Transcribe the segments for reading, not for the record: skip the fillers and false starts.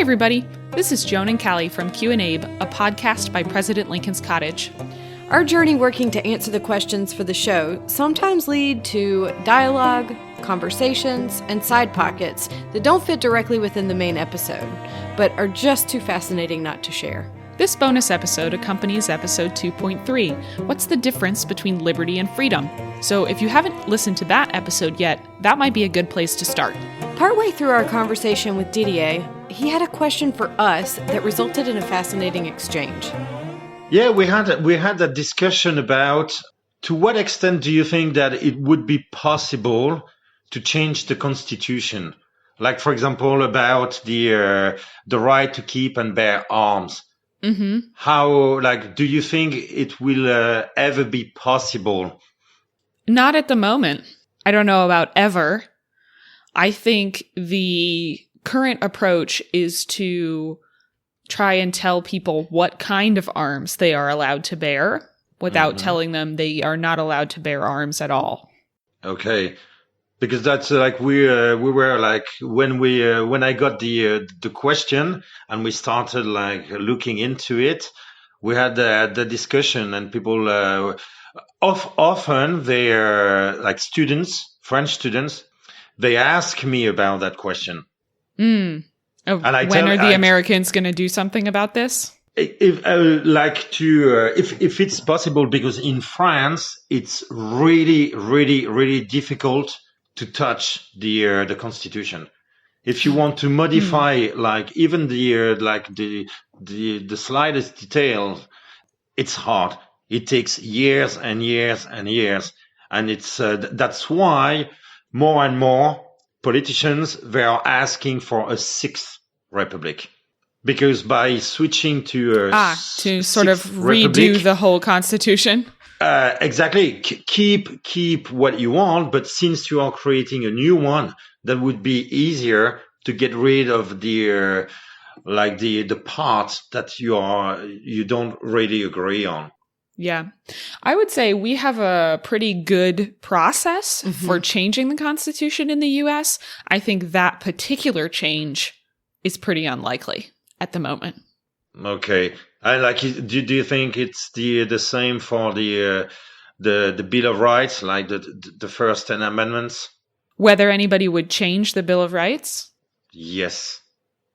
everybody. This is Joan and Callie from Q and Abe, a podcast by President Lincoln's Cottage. Our journey working to answer the questions for the show sometimes lead to dialogue, conversations, and side pockets that don't fit directly within the main episode, but are just too fascinating not to share. This bonus episode accompanies episode 2.3, What's the Difference Between Liberty and Freedom? So if you haven't listened to that episode yet, that might be a good place to start. Partway through our conversation with Didier, he had a question for us that resulted in a fascinating exchange. Yeah, we had a discussion about to what extent do you think that it would be possible to change the Constitution? Like, for example, about the right to keep and bear arms. Mm-hmm. How, do you think it will ever be possible? Not at the moment. I don't know about ever. I think the current approach is to try and tell people what kind of arms they are allowed to bear without telling them they are not allowed to bear arms at all. Okay. Because that's we were when I got the question and we started looking into it, we had the discussion, and people often they're students, French students, they ask me about that question. Oh, and when are the Americans going to do something about this? If it's possible, because in France it's really, really, really difficult to touch the Constitution. If you want to modify even the slightest detail, it's hard. It takes years and years and years, and it's that's why more and more politicians, they are asking for a sixth republic, because by switching to sort of redo the whole Constitution. Exactly. Keep what you want, but since you are creating a new one, that would be easier to get rid of the parts that you don't really agree on. Yeah. I would say we have a pretty good process for changing the Constitution in the US. I think that particular change is pretty unlikely at the moment. Okay. Do you think it's the same for the Bill of Rights, like the first 10 amendments? Whether anybody would change the Bill of Rights? Yes,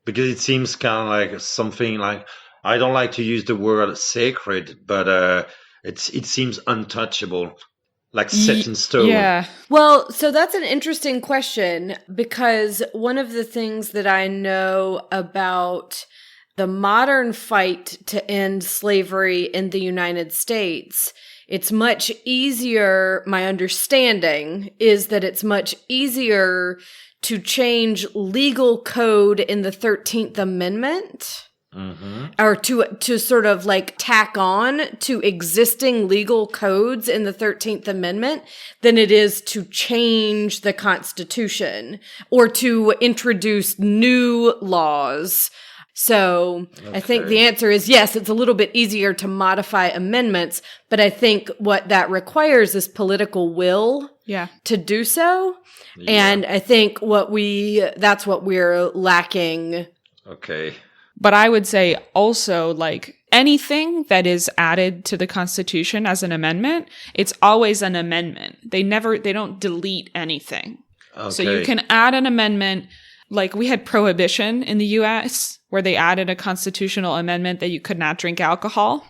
because it seems kind of like something like, I don't like to use the word sacred, but it seems untouchable, like set in stone. Yeah. Well, so that's an interesting question, because one of the things that I know about the modern fight to end slavery in the United States, it's much easier, my understanding is that it's much easier to change legal code in the 13th Amendment, or to sort of tack on to existing legal codes in the 13th Amendment than it is to change the Constitution or to introduce new laws. So okay. I think the answer is yes, it's a little bit easier to modify amendments, but I think what that requires is political will to do so. Yeah. And I think that's what we're lacking. Okay. But I would say also anything that is added to the Constitution as an amendment, it's always an amendment. They don't delete anything. Okay. So you can add an amendment. We had prohibition in the U.S., where they added a constitutional amendment that you could not drink alcohol.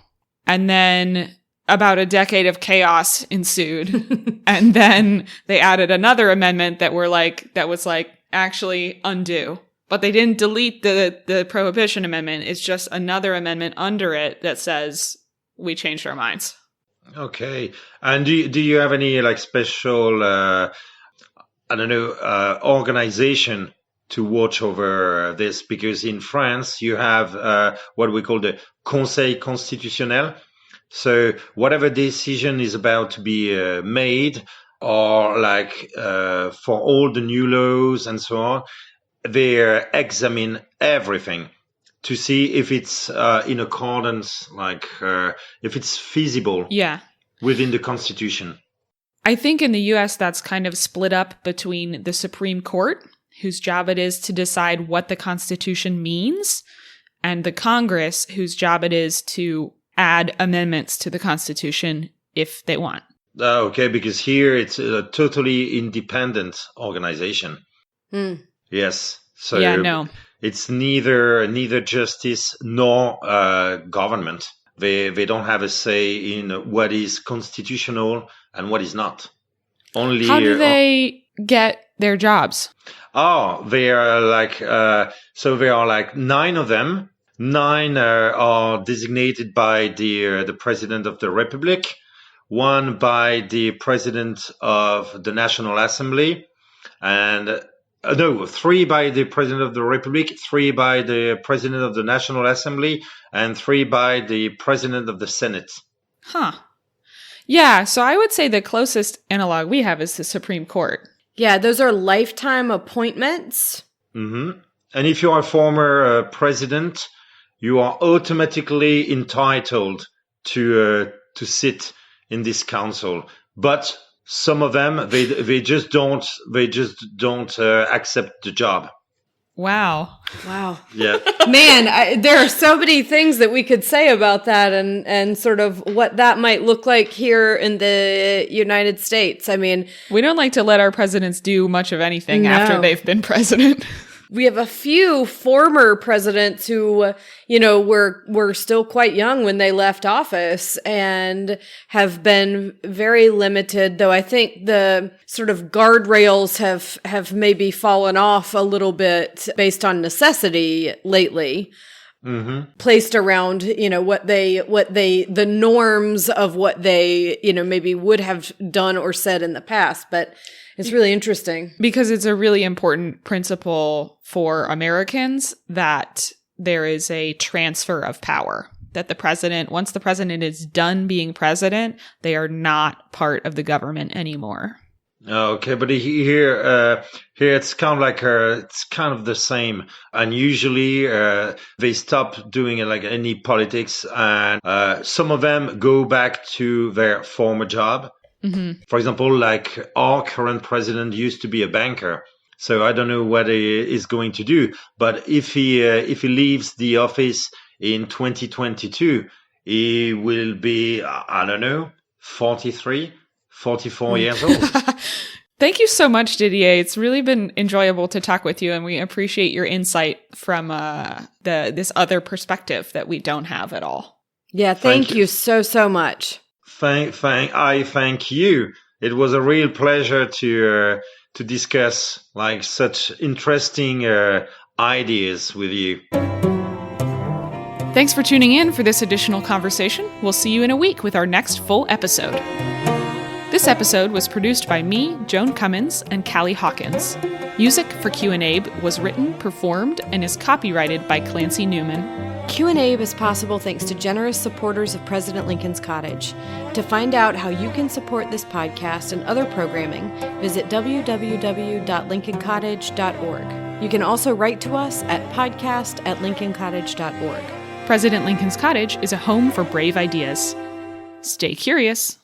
And then about a decade of chaos ensued. And then they added another amendment that was actually undo. But they didn't delete the prohibition amendment. It's just another amendment under it that says we changed our minds. Okay. And do you have any special, organization to watch over this? Because in France, you have what we call the Conseil Constitutionnel. So whatever decision is about to be made, or for all the new laws and so on, they examine everything to see if it's in accordance, if it's feasible within the Constitution. I think in the U.S. that's kind of split up between the Supreme Court whose job it is to decide what the Constitution means, and the Congress, whose job it is to add amendments to the Constitution if they want. Okay, because here it's a totally independent organization. Yes. So yeah, no. It's neither justice nor government. They don't have a say in what is constitutional and what is not. Only how do they get their jobs? Oh, they are like so there are like 9 of them. 9 are designated by the President of the Republic, 1 by the President of the National Assembly, and 3 by the President of the Republic, 3 by the President of the National Assembly, and 3 by the President of the Senate. Huh. Yeah, so I would say the closest analog we have is the Supreme Court. Yeah, those are lifetime appointments. Mm-hmm. And if you are a former president, you are automatically entitled to sit in this council. But some of them, they just don't accept the job. Wow. Yeah. Man, there are so many things that we could say about that and sort of what that might look like here in the United States. I mean, we don't like to let our presidents do much of anything after they've been president. We have a few former presidents who, were still quite young when they left office and have been very limited, though I think the sort of guardrails have maybe fallen off a little bit based on necessity lately. Mm-hmm. Placed around, the norms of what they, maybe would have done or said in the past. But it's really interesting. Because it's a really important principle for Americans that there is a transfer of power. That once the president is done being president, they are not part of the government anymore. Okay, but here it's kind of like it's kind of the same. And usually they stop doing like any politics, and some of them go back to their former job. Mm-hmm. For example, like our current president used to be a banker, so I don't know what he is going to do. But if he leaves the office in 2022, he will be, I don't know, 44 years old. Thank you so much, Didier. It's really been enjoyable to talk with you, and we appreciate your insight from this other perspective that we don't have at all. Yeah, thank you so much. I thank you. It was a real pleasure to discuss like such interesting ideas with you. Thanks for tuning in for this additional conversation. We'll see you in a week with our next full episode. This episode was produced by me, Joan Cummins, and Callie Hawkins. Music for Q&A was written, performed, and is copyrighted by Clancy Newman. Q&A is possible thanks to generous supporters of President Lincoln's Cottage. To find out how you can support this podcast and other programming, visit www.lincolncottage.org. You can also write to us at podcast@lincolncottage.org. President Lincoln's Cottage is a home for brave ideas. Stay curious.